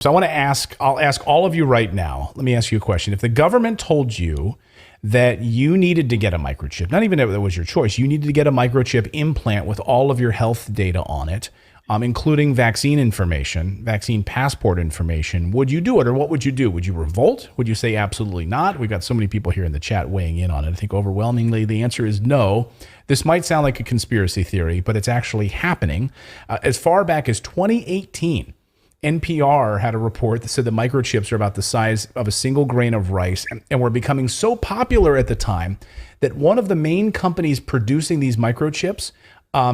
So I'll ask all of you right now. Let me ask you a question. If the government told you that you needed to get a microchip, not even if it was your choice, you needed to get a microchip implant with all of your health data on it, including vaccine information, vaccine passport information, would you do it, or what would you do? Would you revolt? Would you say absolutely not? We've got so many people here in the chat weighing in on it. I think overwhelmingly the answer is no. This might sound like a conspiracy theory, but it's actually happening. As far back as 2018, NPR had a report that said the microchips are about the size of a single grain of rice and were becoming so popular at the time that one of the main companies producing these microchips,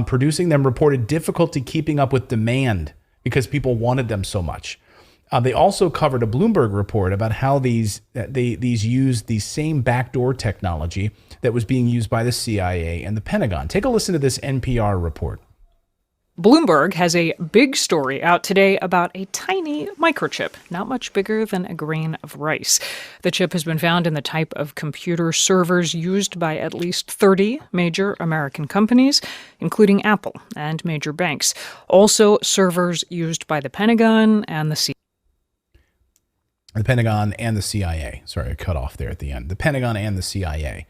producing them, reported difficulty keeping up with demand because people wanted them so much. They also covered a Bloomberg report about how these used the same backdoor technology that was being used by the CIA and the Pentagon. Take a listen to this NPR report. Bloomberg has a big story out today about a tiny microchip, not much bigger than a grain of rice. The chip has been found in the type of computer servers used by at least 30 major American companies, including Apple and major banks. Also, servers used by the Pentagon and the CIA. The Pentagon and the CIA. Sorry, I cut off there at the end. The Pentagon and the CIA.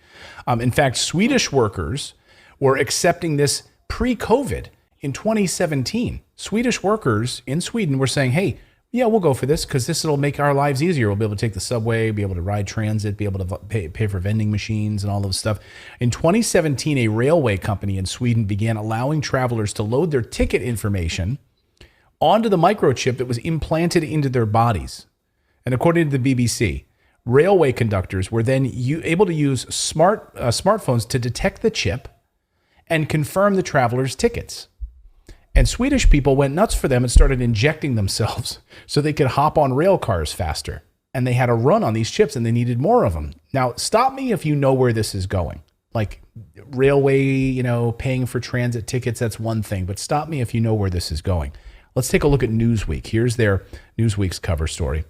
In fact, Swedish workers were accepting this pre-COVID. In 2017, Swedish workers in Sweden were saying, hey, yeah, we'll go for this because this will make our lives easier. We'll be able to take the subway, be able to ride transit, be able to pay for vending machines and all of this stuff. In 2017, a railway company in Sweden began allowing travelers to load their ticket information onto the microchip that was implanted into their bodies. And according to the BBC, railway conductors were then able to use smartphones to detect the chip and confirm the travelers' tickets. And Swedish people went nuts for them and started injecting themselves so they could hop on rail cars faster. And they had a run on these chips and they needed more of them. Now, stop me if you know where this is going. Like railway, paying for transit tickets, that's one thing. But stop me if you know where this is going. Let's take a look at Newsweek. Here's their Newsweek's cover story.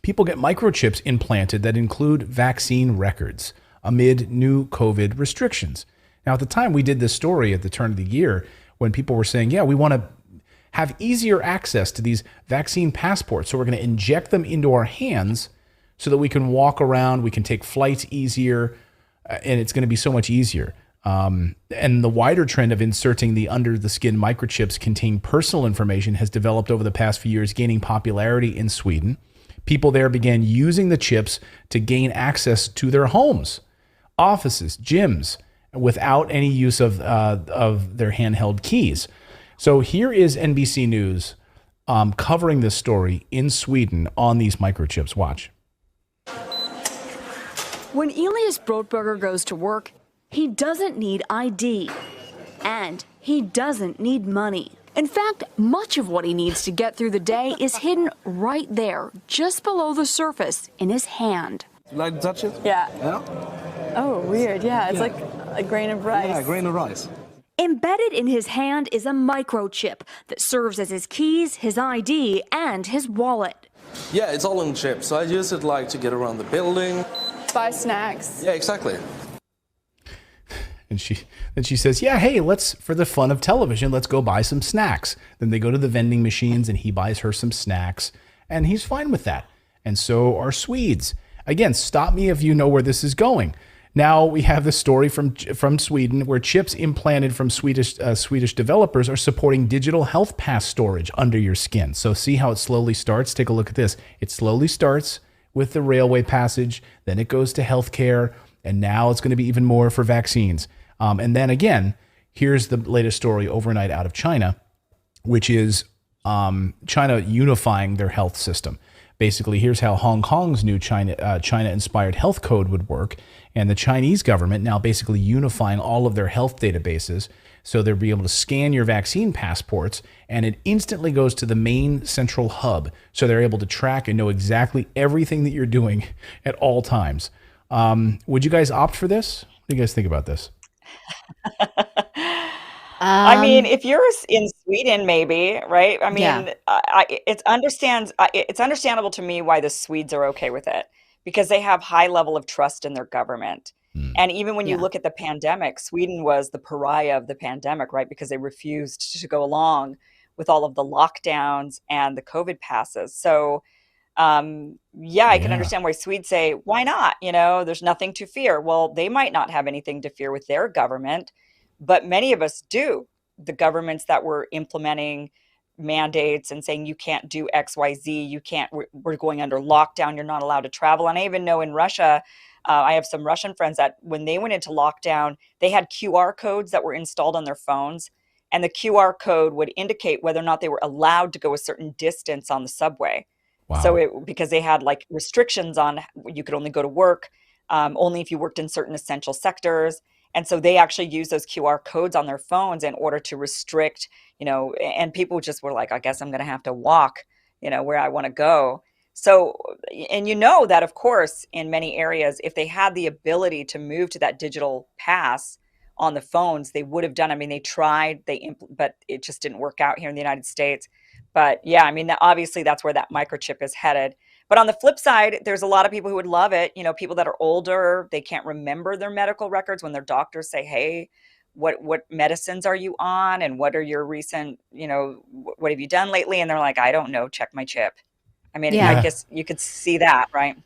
People get microchips implanted that include vaccine records amid new COVID restrictions. Now, at the time we did this story at the turn of the year, when people were saying, yeah, we want to have easier access to these vaccine passports. So we're going to inject them into our hands so that we can walk around, we can take flights easier, and it's going to be so much easier. And the wider trend of inserting the under-the-skin microchips contain personal information has developed over the past few years, gaining popularity in Sweden. People there began using the chips to gain access to their homes, offices, gyms, without any use of their handheld keys. So here is NBC News covering this story in Sweden on these microchips. Watch. When Elias Brotberger goes to work, he doesn't need ID, and he doesn't need money. In fact, much of what he needs to get through the day is hidden right there, just below the surface, in his hand. You like to touch it? Yeah. Yeah? Oh, weird. Yeah, it's like a grain of rice. Yeah, a grain of rice. Embedded in his hand is a microchip that serves as his keys, his ID, and his wallet. Yeah, it's all in chip, so I use it like to get around the building. Buy snacks. Yeah, exactly. And she says, yeah, hey, for the fun of television, let's go buy some snacks. Then they go to the vending machines and he buys her some snacks and he's fine with that. And so are Swedes. Again, stop me if you know where this is going. Now we have the story from Sweden where chips implanted from Swedish developers are supporting digital health pass storage under your skin. So see how it slowly starts? Take a look at this. It slowly starts with the railway passage, then it goes to healthcare, and now it's going to be even more for vaccines. And then again, here's the latest story overnight out of China, which is China unifying their health system. Basically, here's how Hong Kong's new China-inspired health code would work. And the Chinese government now basically unifying all of their health databases so they'll be able to scan your vaccine passports and it instantly goes to the main central hub. So they're able to track and know exactly everything that you're doing at all times. Would you guys opt for this? What do you guys think about this? I mean, if you're in Sweden, maybe, right? I mean, Yeah. it's understandable to me why the Swedes are okay with it because they have high level of trust in their government. And even when you Yeah. look at the pandemic, Sweden was the pariah of the pandemic, right? Because they refused to go along with all of the lockdowns and the COVID passes. So I can understand why Swedes say, why not? There's nothing to fear. Well, they might not have anything to fear with their government, but many of us do. The governments that were implementing mandates and saying you can't do XYZ, we're going under lockdown, you're not allowed to travel. And I even know in Russia, I have some Russian friends that when they went into lockdown, they had QR codes that were installed on their phones. And the QR code would indicate whether or not they were allowed to go a certain distance on the subway. Wow. So because they had like restrictions on, you could only go to work, only if you worked in certain essential sectors. And so they actually use those QR codes on their phones in order to restrict, and people just were like, I guess I'm going to have to walk, where I want to go. So, and that, of course, in many areas, if they had the ability to move to that digital pass on the phones, they would have done. I mean, they tried, but it just didn't work out here in the United States. But yeah, I mean, obviously that's where that microchip is headed. But on the flip side, there's a lot of people who would love it. People that are older, they can't remember their medical records when their doctors say, hey, what medicines are you on? And what are your recent, what have you done lately? And they're like, I don't know, check my chip. I mean, I guess you could see that, right?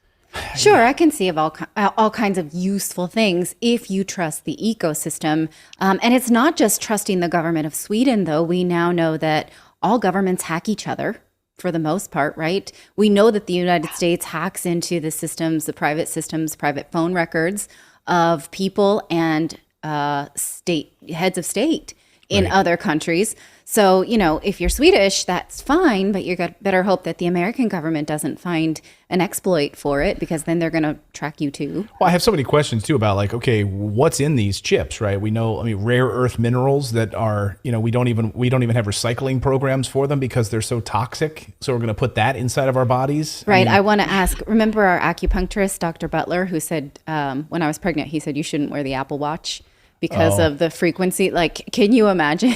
Sure, I can see of all kinds of useful things if you trust the ecosystem. And it's not just trusting the government of Sweden, though. We now know that all governments hack each other for the most part, right? We know that the United States hacks into the private phone records of people and heads of state in other countries. So, if you're Swedish, that's fine, but you better hope that the American government doesn't find an exploit for it, because then they're going to track you too. Well, I have so many questions too about okay, what's in these chips, right? We know, rare earth minerals that are, we don't even have recycling programs for them because they're so toxic. So we're going to put that inside of our bodies. Right. I want to ask, remember our acupuncturist, Dr. Butler, who said, when I was pregnant, he said, you shouldn't wear the Apple Watch because of the frequency. Can you imagine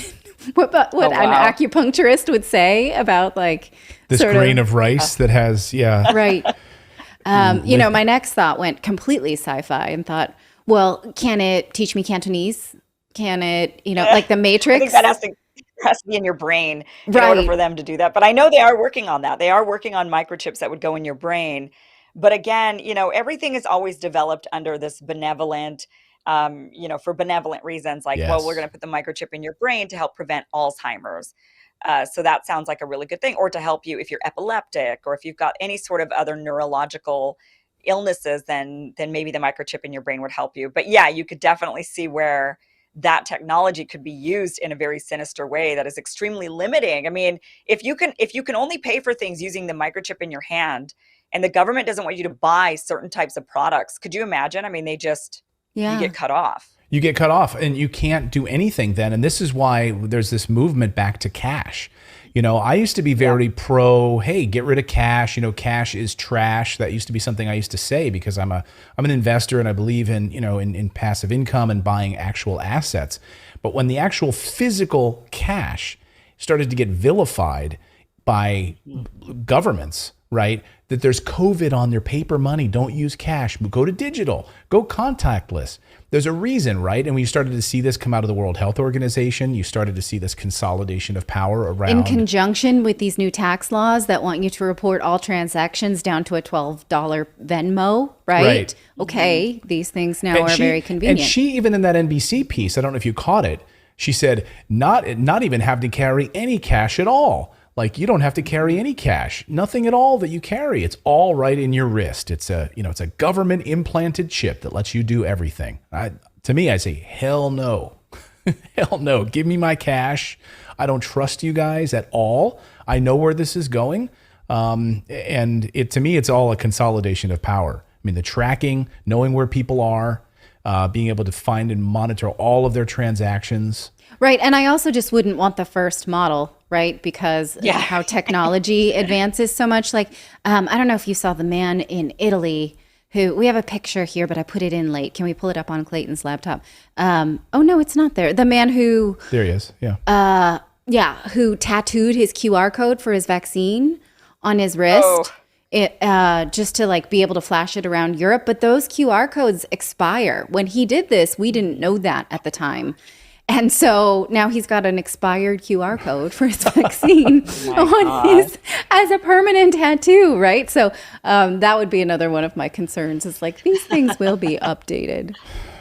what an acupuncturist would say about this grain of rice that has, right. My next thought went completely sci-fi and thought, well, can it teach me Cantonese? Can it, like the Matrix? I think that has to be in your brain in order for them to do that. But I know they are working on that. They are working on microchips that would go in your brain. But again, everything is always developed under this benevolent, for benevolent reasons, well, we're going to put the microchip in your brain to help prevent Alzheimer's. So that sounds like a really good thing, or to help you if you're epileptic, or if you've got any sort of other neurological illnesses, then maybe the microchip in your brain would help you. But yeah, you could definitely see where that technology could be used in a very sinister way that is extremely limiting. I mean, if you can only pay for things using the microchip in your hand, and the government doesn't want you to buy certain types of products, could you imagine? I mean, you get cut off. You get cut off and you can't do anything then. And this is why there's this movement back to cash. I used to be very pro, hey, get rid of cash. Cash is trash. That used to be something I used to say because I'm an investor and I believe in, in passive income and buying actual assets. But when the actual physical cash started to get vilified by governments, right? That there's COVID on their paper money. Don't use cash. Go to digital. Go contactless. There's a reason, right? And when you started to see this come out of the World Health Organization, you started to see this consolidation of power around. In conjunction with these new tax laws that want you to report all transactions down to a $12 Venmo, right? Okay, these things now are very convenient. And she, even in that NBC piece, I don't know if you caught it, she said, not even have to carry any cash at all. You don't have to carry any cash, nothing at all that you carry. It's all right in your wrist. It's a government implanted chip that lets you do everything. To me, I say, hell no, hell no. Give me my cash. I don't trust you guys at all. I know where this is going. And to me, it's all a consolidation of power. I mean, the tracking, knowing where people are, being able to find and monitor all of their transactions. Right. And I also just wouldn't want the first model, right? Because how technology advances so much. I don't know if you saw the man in Italy who, we have a picture here, but I put it in late. Can we pull it up on Clayton's laptop? Oh, no, it's not there. The man who... There he is. Yeah. Who tattooed his QR code for his vaccine on his wrist. Just to be able to flash it around Europe. But those QR codes expire. When he did this, we didn't know that at the time. And so now he's got an expired QR code for his vaccine as a permanent tattoo, right? So that would be another one of my concerns is like these things will be updated.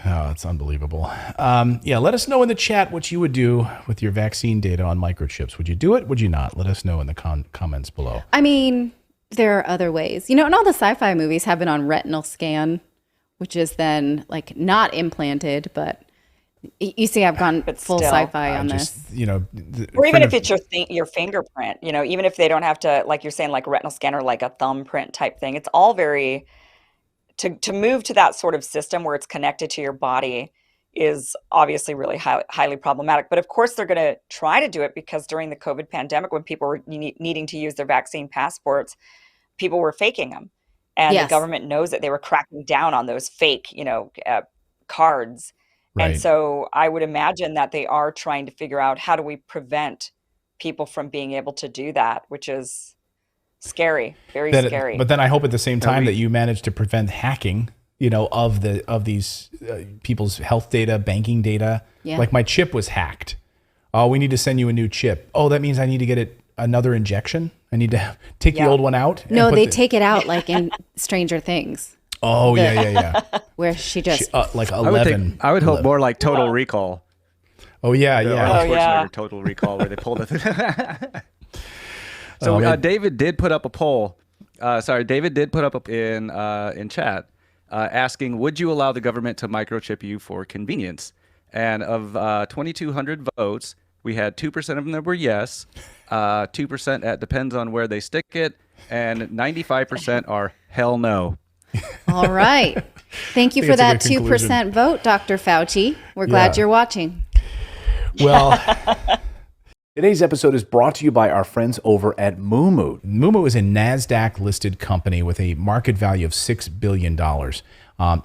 Oh, it's unbelievable. Yeah, let us know in the chat what you would do with your vaccine data on microchips. Would you do it? Would you not? Let us know in the comments below. I mean, there are other ways. You know, and all the sci-fi movies have it on retinal scan, which is then like not implanted, but you see, I've gone full sci-fi on this. You know, or even if it's your fingerprint, you know, even if they don't have to, like you're saying, like retinal scan or like a thumbprint type thing, it's all very, to move to that sort of system where it's connected to your body is obviously really highly problematic. But of course, they're going to try to do it because during the COVID pandemic, when people were needing to use their vaccine passports, people were faking them. And the government knows that they were cracking down on those fake, cards. Right. And so I would imagine that they are trying to figure out how do we prevent people from being able to do that, which is scary, very scary. But then I hope at the same time that you manage to prevent hacking, of these people's health data, banking data. Yeah. Like my chip was hacked. Oh, we need to send you a new chip. Oh, that means I need to get another injection. I need to take the old one out. No, they take it out like in Stranger Things. Oh, yeah. Where she just like 11. I would hope more like Total Recall. Oh, yeah. Total Recall where they pulled it. So David did put up a poll. David did put up in chat asking, would you allow the government to microchip you for convenience? And of 2,200 votes, we had 2% of them that were yes, 2% at depends on where they stick it, and 95% are hell no. All right. Thank you for that 2% vote, Dr. Fauci. We're glad you're watching. Well, today's episode is brought to you by our friends over at Moomoo. Moomoo is a NASDAQ-listed company with a market value of $6 billion.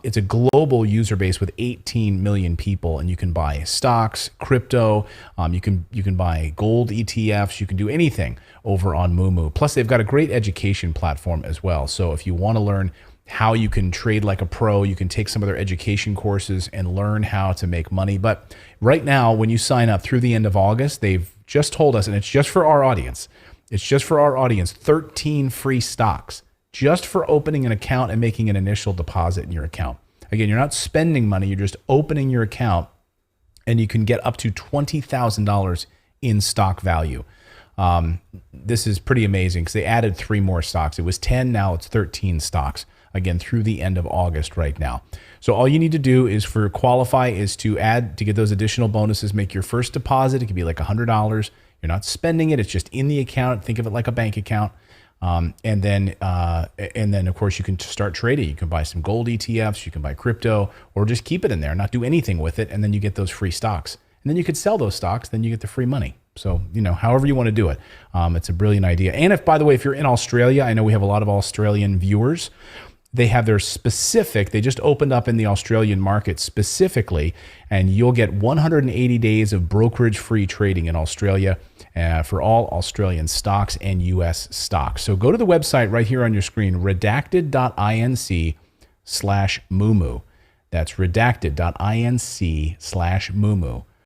It's a global user base with 18 million people, and you can buy stocks, crypto, you can buy gold ETFs, you can do anything over on Moomoo. Plus, they've got a great education platform as well. So if you want to learn how you can trade like a pro, you can take some of their education courses and learn how to make money. But right now, when you sign up through the end of August, they've just told us, and it's just for our audience, 13 free stocks just for opening an account and making an initial deposit in your account. Again, you're not spending money, you're just opening your account, and you can get up to $20,000 in stock value. This is pretty amazing because they added 3 more stocks. It was 10, now it's 13 stocks. Again, through the end of August right now. So all you need to do is to get those additional bonuses, make your first deposit. It could be like $100. You're not spending it. It's just in the account. Think of it like a bank account. And then of course you can start trading. You can buy some gold ETFs, you can buy crypto, or just keep it in there, not do anything with it. And then you get those free stocks. And then you could sell those stocks, then you get the free money. So, however you want to do it, it's a brilliant idea. And if you're in Australia, I know we have a lot of Australian viewers. They have they just opened up in the Australian market specifically, and you'll get 180 days of brokerage-free trading in Australia for all Australian stocks and U.S. stocks. So go to the website right here on your screen, redacted.inc/Moomoo. That's redacted.inc/Moomoo.